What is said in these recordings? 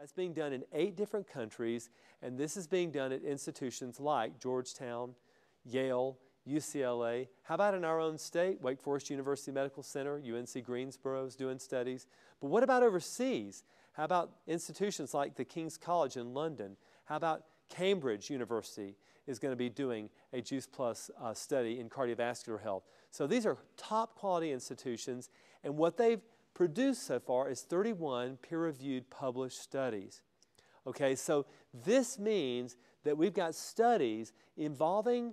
That's being done in 8 different countries, and this is being done at institutions like Georgetown, Yale, UCLA. How about in our own state? Wake Forest University Medical Center, UNC Greensboro is doing studies. But what about overseas? How about institutions like the King's College in London? How about Cambridge University is going to be doing a Juice Plus study in cardiovascular health? So these are top quality institutions, and what they've produced so far is 31 peer-reviewed published studies. Okay, so this means that we've got studies involving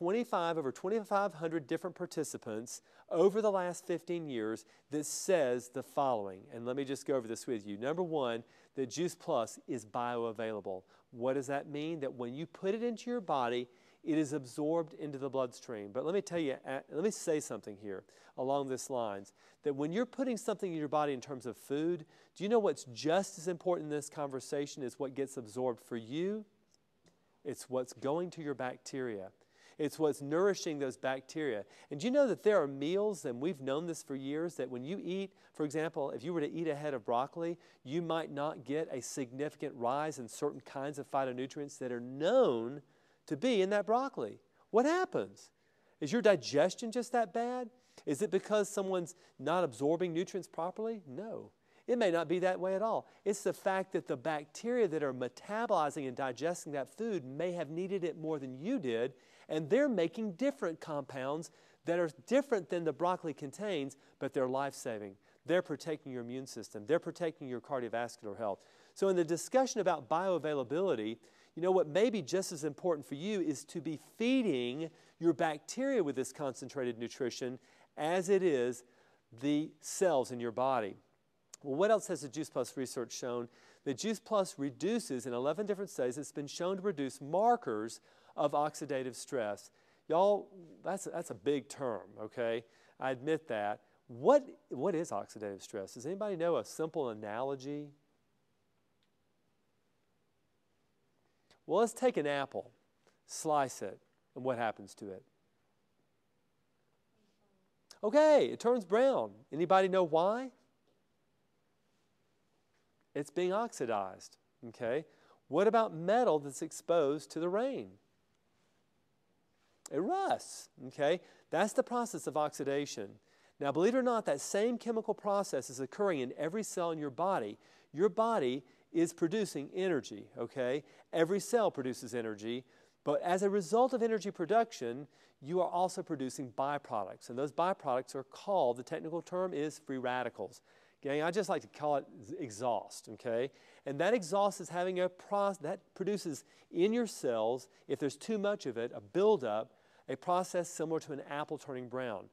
over 2,500 different participants over the last 15 years that says the following. And let me just go over this with you. Number one, that Juice Plus is bioavailable. What does that mean? That when you put it into your body, it is absorbed into the bloodstream. But let me tell you, let me say something here along this lines, that when you're putting something in your body in terms of food, do you know what's just as important in this conversation as what gets absorbed for you? It's what's going to your bacteria. It's what's nourishing those bacteria. And do you know that there are meals, and we've known this for years, that when you eat, for example, if you were to eat a head of broccoli, you might not get a significant rise in certain kinds of phytonutrients that are known to be in that broccoli. What happens? Is your digestion just that bad? Is it because someone's not absorbing nutrients properly? No. It may not be that way at all. It's the fact that the bacteria that are metabolizing and digesting that food may have needed it more than you did, and they're making different compounds that are different than the broccoli contains, but they're life-saving. They're protecting your immune system. They're protecting your cardiovascular health. So in the discussion about bioavailability, you know what may be just as important for you is to be feeding your bacteria with this concentrated nutrition as it is the cells in your body. Well, what else has the Juice Plus research shown? The Juice Plus reduces, in 11 different studies, it's been shown to reduce markers of oxidative stress. Y'all, that's a big term, okay? I admit that. What is oxidative stress? Does anybody know a simple analogy? Well, let's take an apple, slice it, and what happens to it? Okay, it turns brown. Anybody know why? It's being oxidized, okay? What about metal that's exposed to the rain? It rusts, okay? That's the process of oxidation. Now, believe it or not, that same chemical process is occurring in every cell in your body. Your body is producing energy, okay? Every cell produces energy, but as a result of energy production, you are also producing byproducts, and those byproducts are called, the technical term is free radicals. Gang, I just like to call it exhaust, okay? And that exhaust is having a process that produces in your cells, if there's too much of it, a buildup, a process similar to an apple turning brown.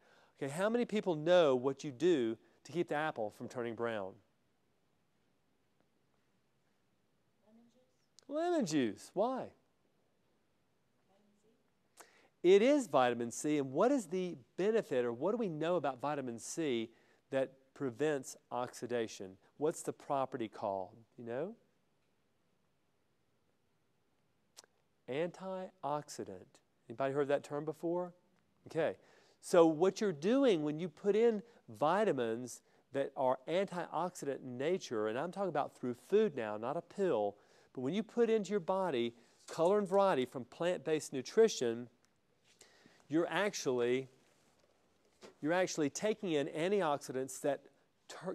Okay, how many people know what you do to keep the apple from turning brown? Lemon juice. Why? It is vitamin C, and what is the benefit, or what do we know about vitamin C that prevents oxidation? What's the property called? You know? Antioxidant. Anybody heard that term before? Okay. So what you're doing when you put in vitamins that are antioxidant in nature, and I'm talking about through food now, not a pill, but when you put into your body color and variety from plant-based nutrition, you're actually taking in antioxidants that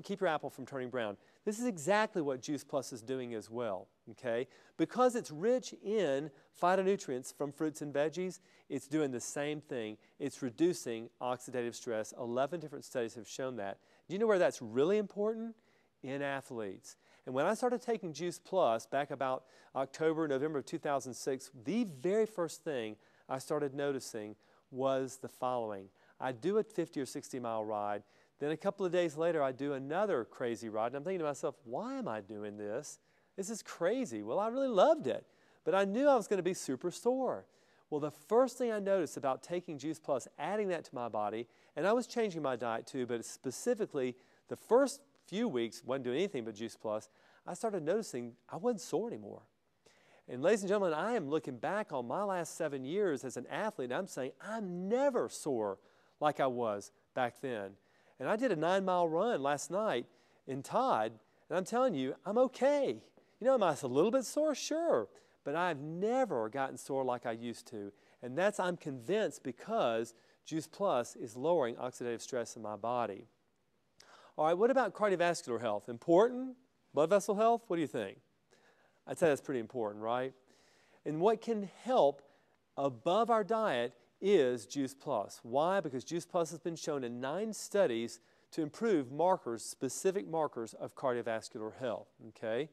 keep your apple from turning brown. This is exactly what Juice Plus is doing as well, okay? Because it's rich in phytonutrients from fruits and veggies, it's doing the same thing. It's reducing oxidative stress. 11 different studies have shown that. Do you know where that's really important? In athletes. And when I started taking Juice Plus back about October, November of 2006, the very first thing I started noticing was the following. I'd do a 50 or 60 mile ride. Then a couple of days later, I'd do another crazy ride. And I'm thinking to myself, why am I doing this? This is crazy. Well, I really loved it. But I knew I was going to be super sore. Well, the first thing I noticed about taking Juice Plus, adding that to my body, and I was changing my diet too, but specifically the first few weeks, wasn't doing anything but Juice Plus, I started noticing I wasn't sore anymore. And ladies and gentlemen, I am looking back on my last 7 years as an athlete, and I'm saying I'm never sore like I was back then. And I did a 9-mile run last night in Todd, and I'm telling you, I'm okay. You know, am I a little bit sore? Sure. But I've never gotten sore like I used to. And that's, I'm convinced, because Juice Plus is lowering oxidative stress in my body. All right, what about cardiovascular health? Important? Blood vessel health? What do you think? I'd say that's pretty important, right? And what can help above our diet is Juice Plus. Why? Because Juice Plus has been shown in 9 studies to improve markers, specific markers of cardiovascular health, okay?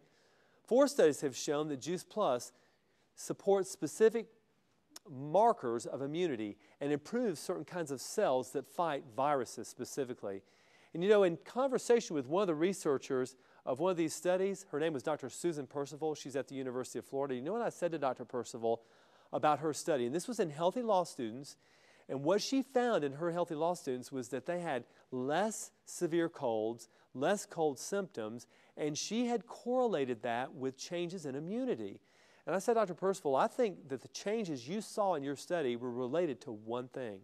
4 studies have shown that Juice Plus supports specific markers of immunity and improves certain kinds of cells that fight viruses specifically. And you know, in conversation with one of the researchers of one of these studies, her name was Dr. Susan Percival. She's at the University of Florida. You know what I said to Dr. Percival about her study? And this was in healthy law students. And what she found in her healthy law students was that they had less severe colds, less cold symptoms, and she had correlated that with changes in immunity. And I said, Dr. Percival, I think that the changes you saw in your study were related to one thing,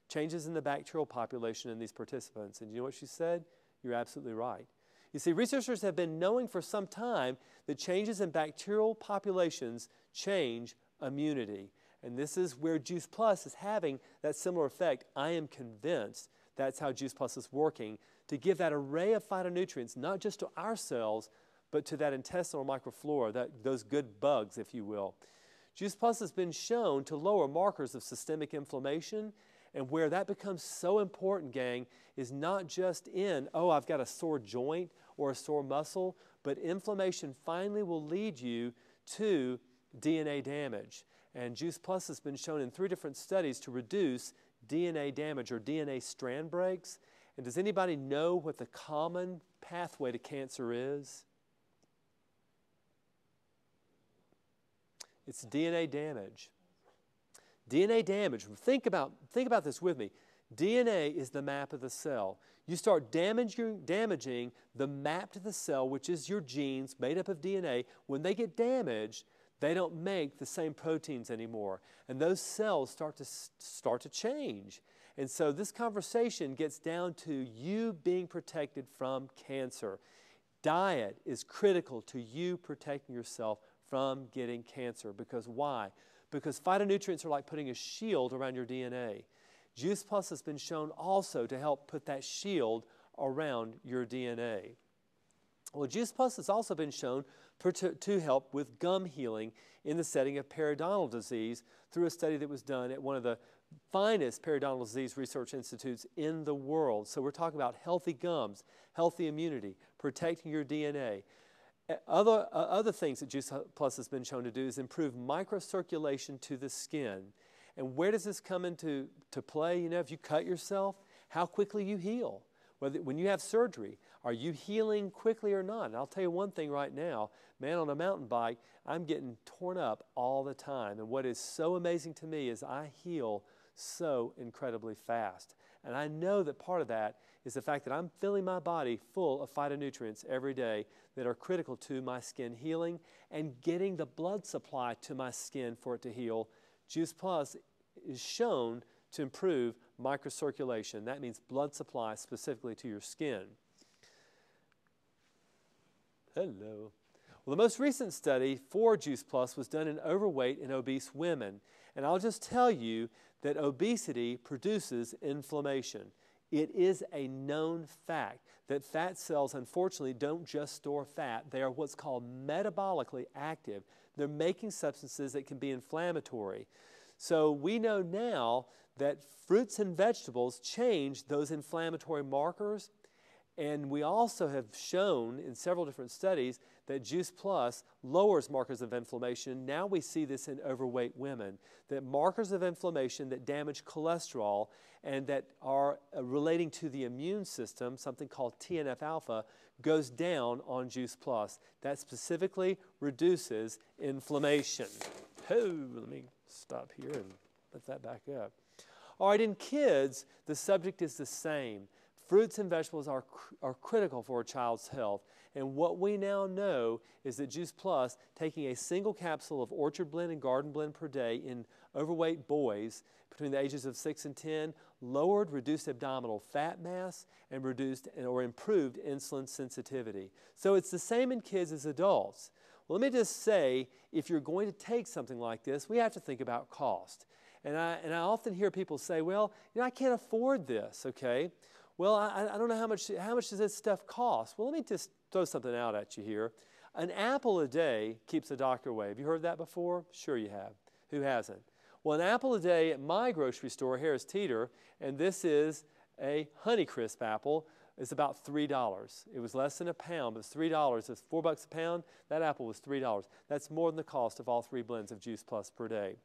changes in the bacterial population in these participants. And you know what she said? You're absolutely right. You see, researchers have been knowing for some time that changes in bacterial populations change immunity. And this is where Juice Plus is having that similar effect. I am convinced that's how Juice Plus is working, to give that array of phytonutrients, not just to our cells, but to that intestinal microflora, those good bugs, if you will. Juice Plus has been shown to lower markers of systemic inflammation, and where that becomes so important, gang, is not just in, oh, I've got a sore joint or a sore muscle, but inflammation finally will lead you to DNA damage. And Juice Plus has been shown in 3 different studies to reduce DNA damage or DNA strand breaks. And does anybody know what the common pathway to cancer is? It's DNA damage. DNA damage, think about this with me. DNA is the map of the cell. You start damaging the map to the cell, which is your genes made up of DNA. When they get damaged, they don't make the same proteins anymore. And those cells start to change. And so this conversation gets down to you being protected from cancer. Diet is critical to you protecting yourself from getting cancer. Because why? Because phytonutrients are like putting a shield around your DNA. Juice Plus has been shown also to help put that shield around your DNA. Well, Juice Plus has also been shown to help with gum healing in the setting of periodontal disease through a study that was done at one of the finest periodontal disease research institutes in the world. So we're talking about healthy gums, healthy immunity, protecting your DNA. Other things that Juice Plus has been shown to do is improve microcirculation to the skin. And where does this come into play? You know, if you cut yourself, how quickly you heal. When you have surgery, are you healing quickly or not? And I'll tell you one thing right now, man, on a mountain bike, I'm getting torn up all the time. And what is so amazing to me is I heal so incredibly fast. And I know that part of that is the fact that I'm filling my body full of phytonutrients every day that are critical to my skin healing and getting the blood supply to my skin for it to heal. Juice Plus is shown to improve microcirculation. That means blood supply specifically to your skin. Hello. Well, the most recent study for Juice Plus was done in overweight and obese women. And I'll just tell you that obesity produces inflammation. It is a known fact that fat cells, unfortunately, don't just store fat. They are what's called metabolically active. They're making substances that can be inflammatory. So we know now that fruits and vegetables change those inflammatory markers. And we also have shown in several different studies that Juice Plus lowers markers of inflammation. Now we see this in overweight women, that markers of inflammation that damage cholesterol and that are relating to the immune system, something called TNF-alpha, goes down on Juice Plus. That specifically reduces inflammation. Oh, let me stop here and let that back up. All right, in kids, the subject is the same. Fruits and vegetables are critical for a child's health. And what we now know is that Juice Plus, taking a single capsule of Orchard Blend and Garden Blend per day in overweight boys between the ages of 6 and 10, reduced abdominal fat mass and reduced or improved insulin sensitivity. So it's the same in kids as adults. Well, let me just say, if you're going to take something like this, we have to think about cost. And I often hear people say, well, I can't afford this, okay? Well, I don't know how much does this stuff cost? Well, let me just throw something out at you here. An apple a day keeps the doctor away. Have you heard that before? Sure you have. Who hasn't? Well, an apple a day at my grocery store, Harris Teeter, and this is a Honeycrisp apple, is about $3. It was less than a pound, but it's $3. It's $4 a pound. That apple was $3. That's more than the cost of all 3 blends of Juice Plus per day.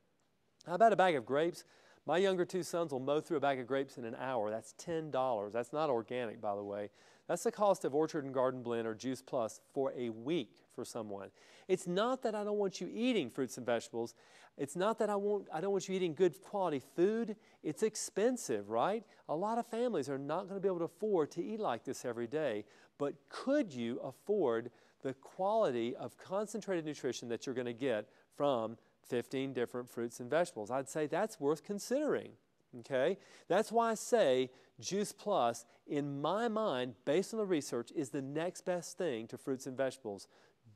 How about a bag of grapes? My younger 2 sons will mow through a bag of grapes in an hour. That's $10. That's not organic, by the way. That's the cost of Orchard and Garden Blend or Juice Plus for a week for someone. It's not that I don't want you eating fruits and vegetables. It's not that I don't want you eating good quality food. It's expensive, right? A lot of families are not going to be able to afford to eat like this every day. But could you afford the quality of concentrated nutrition that you're going to get from 15 different fruits and vegetables? I'd say that's worth considering, okay? That's why I say Juice Plus, in my mind, based on the research, is the next best thing to fruits and vegetables.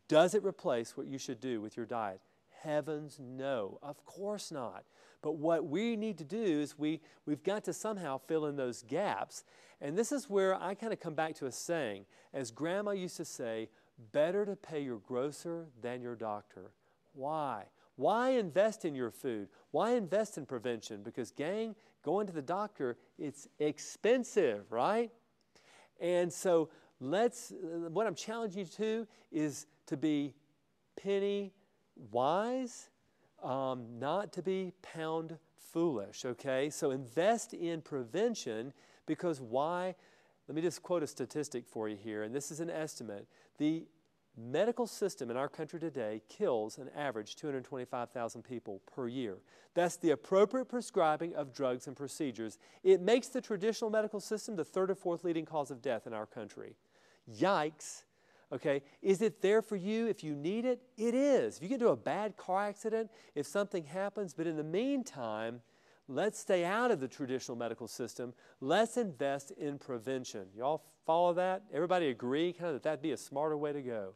Does it replace what you should do with your diet? Heavens no, of course not. But what we need to do is we've got to somehow fill in those gaps. And this is where I kind of come back to a saying. As Grandma used to say, better to pay your grocer than your doctor. Why? Why invest in your food? Why invest in prevention? Because, gang, going to the doctor, it's expensive, right? And so what I'm challenging you to is to be penny wise, not to be pound foolish, okay? So invest in prevention, because why? Let me just quote a statistic for you here, and this is an estimate. The medical system in our country today kills an average 225,000 people per year. That's the appropriate prescribing of drugs and procedures. It makes the traditional medical system the 3rd or 4th leading cause of death in our country. Yikes. Okay, is it there for you if you need it? It is. If you get into a bad car accident, if something happens, but in the meantime, let's stay out of the traditional medical system. Let's invest in prevention. Y'all follow that? Everybody agree kind of that that'd be a smarter way to go?